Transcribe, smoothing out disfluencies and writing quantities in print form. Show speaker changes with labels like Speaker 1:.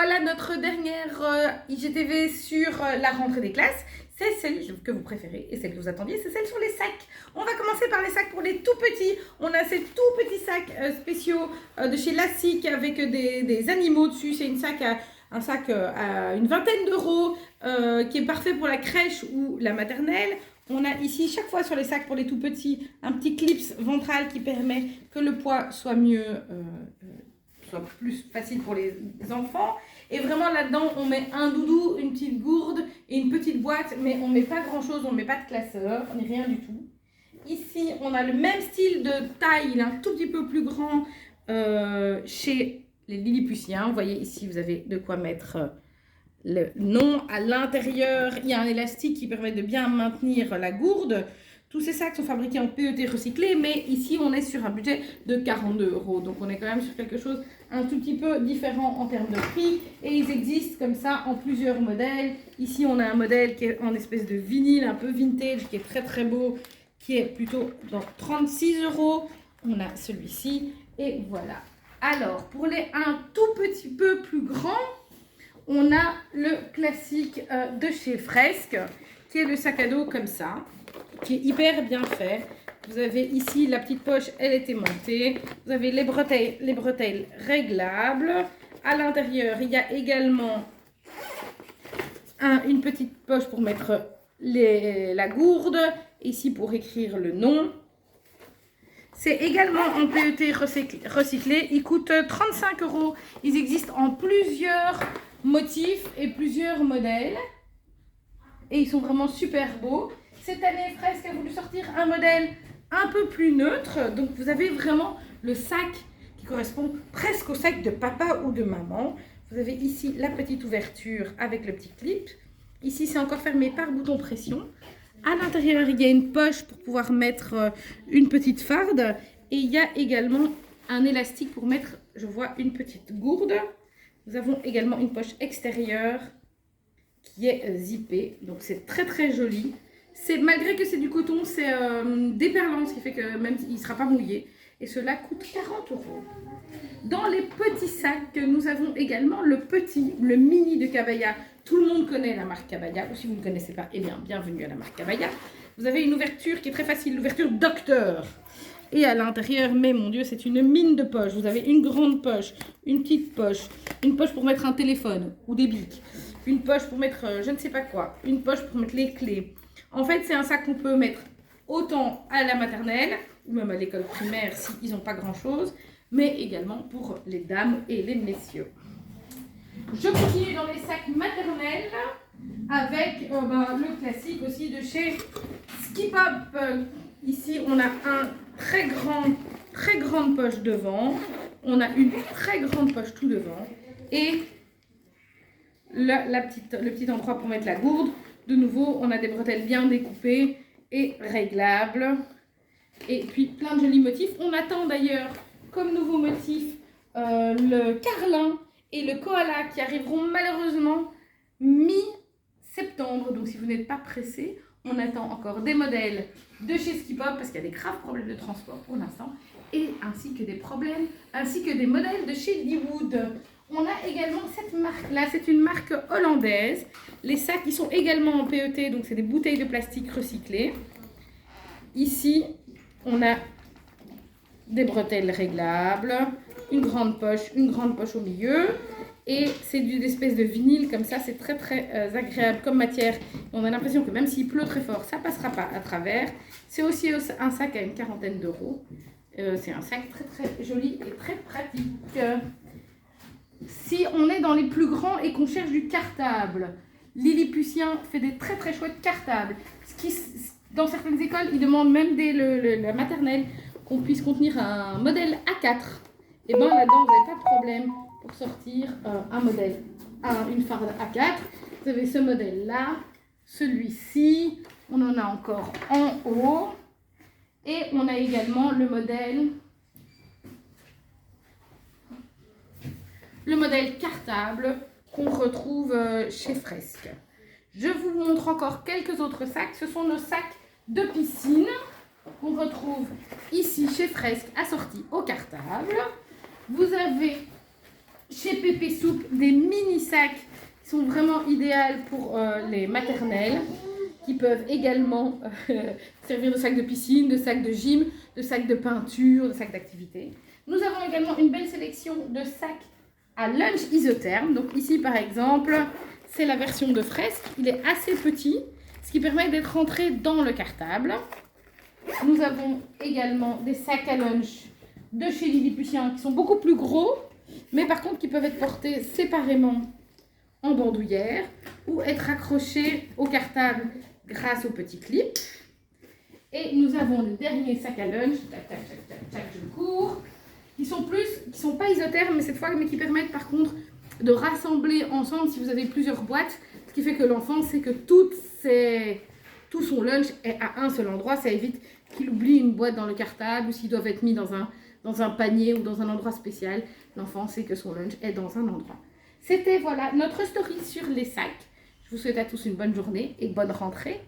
Speaker 1: voilà notre dernière IGTV sur la rentrée des classes. C'est celle que vous préférez et celle que vous attendiez, c'est celle sur les sacs. On va commencer par les sacs pour les tout petits. On a ces tout petits sacs spéciaux de chez Lassic avec des animaux dessus. C'est un sac à une vingtaine d'euros qui est parfait pour la crèche ou la maternelle. On a ici, chaque fois sur les sacs pour les tout petits, un petit clips ventral qui permet que le poids soit mieux, soit plus facile pour les enfants. Et vraiment là-dedans, on met un doudou, une petite gourde et une petite boîte, mais on ne met pas grand-chose, on ne met pas de classeur, on n'est rien du tout. Ici, on a le même style de taille, il est un tout petit peu plus grand chez les Lilliputiens. Vous voyez ici, vous avez de quoi mettre le nom. À l'intérieur, il y a un élastique qui permet de bien maintenir la gourde. Tous ces sacs sont fabriqués en PET recyclé, mais ici, on est sur un budget de 42 €. Donc, on est quand même sur quelque chose un tout petit peu différent en termes de prix. Et ils existent comme ça en plusieurs modèles. Ici, on a un modèle qui est en espèce de vinyle, un peu vintage, qui est très très beau, qui est plutôt dans 36 €. On a celui-ci et voilà. Alors, pour les un tout petit peu plus grands, on a le classique de chez Fresque, qui est le sac à dos comme ça, qui est hyper bien fait. Vous avez ici la petite poche, elle est aimantée. Vous avez les bretelles réglables. À l'intérieur, il y a également une petite poche pour mettre la gourde. Ici pour écrire le nom. C'est également en PET recyclé. Il coûte 35 €. Ils existent en plusieurs motifs et plusieurs modèles. Et ils sont vraiment super beaux. Cette année, Fresque a voulu sortir un modèle un peu plus neutre. Donc, vous avez vraiment le sac qui correspond presque au sac de papa ou de maman. Vous avez ici la petite ouverture avec le petit clip. Ici, c'est encore fermé par bouton pression. À l'intérieur, il y a une poche pour pouvoir mettre une petite farde. Et il y a également un élastique pour mettre, je vois, une petite gourde. Nous avons également une poche extérieure qui est zippée. Donc, c'est très, très joli. Malgré que c'est du coton, c'est déperlant, ce qui fait que même il ne sera pas mouillé. Et cela coûte 40 €. Dans les petits sacs, nous avons également le mini de Cabaya. Tout le monde connaît la marque Cabaya, ou si vous ne connaissez pas, eh bien, bienvenue à la marque Cabaya. Vous avez une ouverture qui est très facile, l'ouverture Docteur. Et à l'intérieur, mais mon Dieu, c'est une mine de poche. Vous avez une grande poche, une petite poche, une poche pour mettre un téléphone ou des bics, une poche pour mettre je ne sais pas quoi, une poche pour mettre les clés. En fait, c'est un sac qu'on peut mettre autant à la maternelle ou même à l'école primaire s'ils n'ont pas grand-chose, mais également pour les dames et les messieurs. Je continue dans les sacs maternels avec le classique aussi de chez Skip Up. Ici, on a un très grande poche devant. On a une très grande poche tout devant. Et le petit endroit pour mettre la gourde. De nouveau, on a des bretelles bien découpées et réglables. Et puis, plein de jolis motifs. On attend d'ailleurs, comme nouveau motif, le carlin et le koala qui arriveront malheureusement mi-septembre. Donc, si vous n'êtes pas pressé, on attend encore des modèles de chez Skip Up parce qu'il y a des graves problèmes de transport pour l'instant. Et ainsi que des modèles de chez Leewood. On a également cette marque-là, c'est une marque hollandaise. Les sacs, ils sont également en PET, donc c'est des bouteilles de plastique recyclées. Ici, on a des bretelles réglables, une grande poche au milieu. Et c'est une espèce de vinyle comme ça, c'est très très agréable comme matière. On a l'impression que même s'il pleut très fort, ça ne passera pas à travers. C'est aussi un sac à une quarantaine d'euros. C'est un sac très très joli et très pratique. Si on est dans les plus grands et qu'on cherche du cartable, Lilliputien fait des très très chouettes cartables. Dans certaines écoles, ils demandent même dès la maternelle qu'on puisse contenir un modèle A4. Et bien là-dedans, vous n'avez pas de problème pour sortir un modèle, une farde A4. Vous avez ce modèle-là, celui-ci, on en a encore en haut. Et on a également le modèle cartable qu'on retrouve chez Fresque. Je vous montre encore quelques autres sacs. Ce sont nos sacs de piscine qu'on retrouve ici chez Fresque, assortis au cartable. Vous avez chez Pépé Soupe des mini sacs qui sont vraiment idéaux pour les maternelles, qui peuvent également servir de sacs de piscine, de sacs de gym, de sacs de peinture, de sacs d'activité. Nous avons également une belle sélection de sacs à lunch isotherme. Donc ici par exemple, c'est la version de fresque. Il est assez petit, ce qui permet d'être rentré dans le cartable. Nous avons également des sacs à lunch de chez Lilliputien qui sont beaucoup plus gros, mais par contre qui peuvent être portés séparément en bandoulière ou être accrochés au cartable grâce au petit clip. Et nous avons le dernier sac à lunch, tac, tac, tac, tac, tac, je cours, qui sont pas isothermes, mais cette fois, mais qui permettent par contre de rassembler ensemble si vous avez plusieurs boîtes, ce qui fait que l'enfant sait que tout son lunch est à un seul endroit. Ça évite qu'il oublie une boîte dans le cartable ou s'ils doivent être mis dans un panier ou dans un endroit spécial. L'enfant sait que son lunch est dans un endroit. C'était voilà notre story sur les sacs. Je vous souhaite à tous une bonne journée et bonne rentrée.